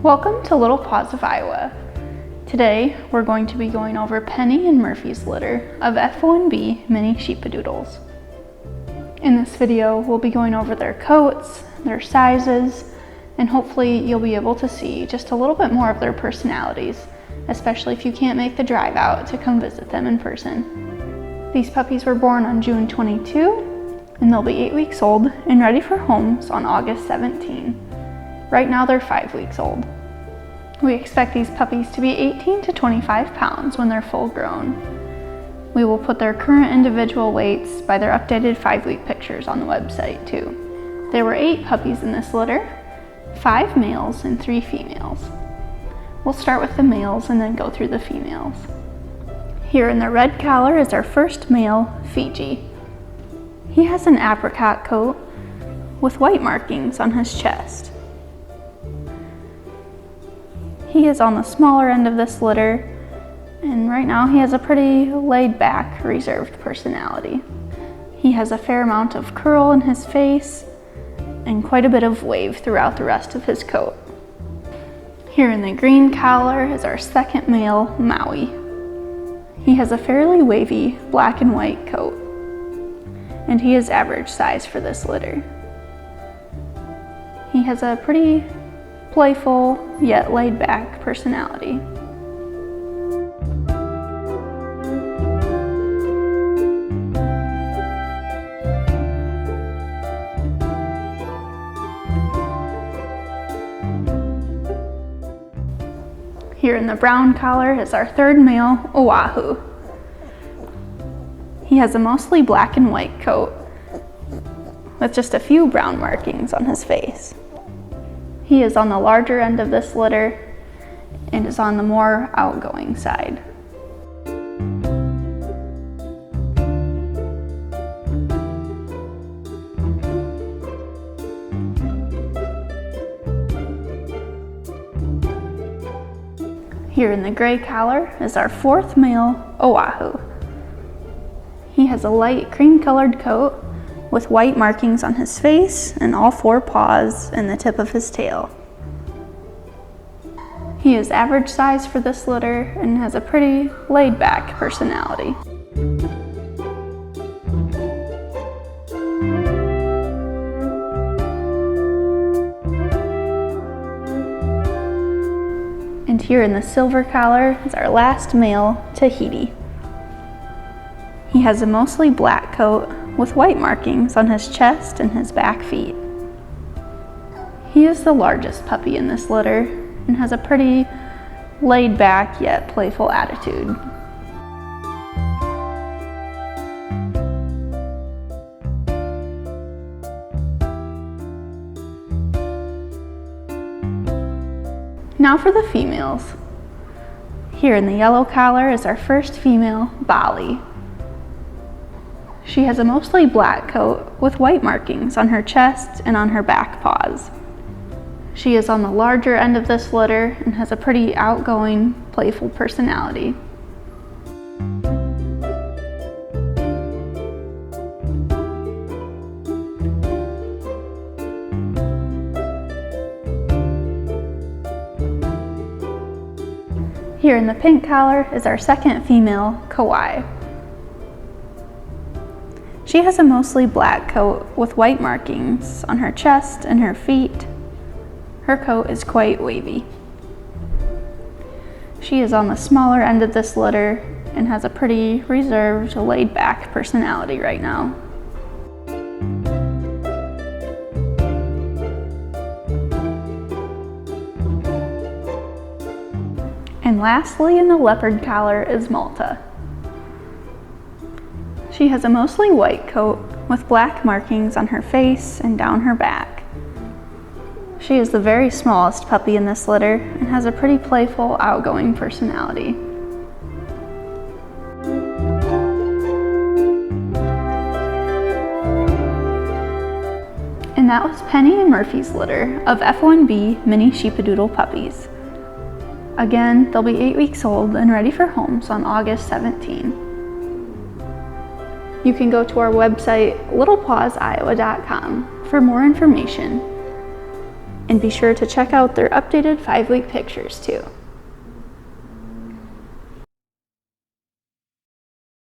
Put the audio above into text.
Welcome to Little Paws of Iowa. Today we're going to be going over Penny and Murphy's litter of F1b mini Sheepadoodles. In this video we'll be going over their coats, their sizes, and hopefully you'll be able to see just a little bit more of their personalities, especially if you can't make the drive out to come visit them in person. These puppies were born on June 22 and they'll be 8 weeks old and ready for homes on August 17. Right now they're 5 weeks old. We expect these puppies to be 18 to 25 pounds when they're full grown. We will put their current individual weights by their updated 5-week pictures on the website too. There were 8 puppies in this litter, 5 males and 3 females. We'll start with the males and then go through the females. Here in the red collar is our first male, Fiji. He has an apricot coat with white markings on his chest. He is on the smaller end of this litter, and right now he has a pretty laid-back, reserved personality. He has a fair amount of curl in his face and quite a bit of wave throughout the rest of his coat. Here in the green collar is our second male, Maui. He has a fairly wavy black and white coat, and he is average size for this litter. He has a pretty playful yet laid-back personality. Here in the brown collar is our third male, Oahu. He has a mostly black and white coat with just a few brown markings on his face. He is on the larger end of this litter and is on the more outgoing side. Here in the gray collar is our fourth male, Oahu. He has a light cream-colored coat with white markings on his face and all 4 paws and the tip of his tail. He is average size for this litter and has a pretty laid-back personality. And here in the silver collar is our last male, Tahiti. He has a mostly black coat with white markings on his chest and his back feet. He is the largest puppy in this litter and has a pretty laid-back yet playful attitude. Now for the females. Here in the yellow collar is our first female, Bali. She has a mostly black coat with white markings on her chest and on her back paws. She is on the larger end of this litter and has a pretty outgoing, playful personality. Here in the pink collar is our second female, Kauai. She has a mostly black coat with white markings on her chest and her feet. Her coat is quite wavy. She is on the smaller end of this litter and has a pretty reserved, laid-back personality right now. And lastly, in the leopard collar is Malta. She has a mostly white coat with black markings on her face and down her back. She is the very smallest puppy in this litter and has a pretty playful, outgoing personality. And that was Penny and Murphy's litter of F1b mini Sheepadoodle puppies. Again, they'll be 8 weeks old and ready for homes on August 17. You can go to our website, littlepawsiowa.com, for more information. And be sure to check out their updated 5-week pictures too.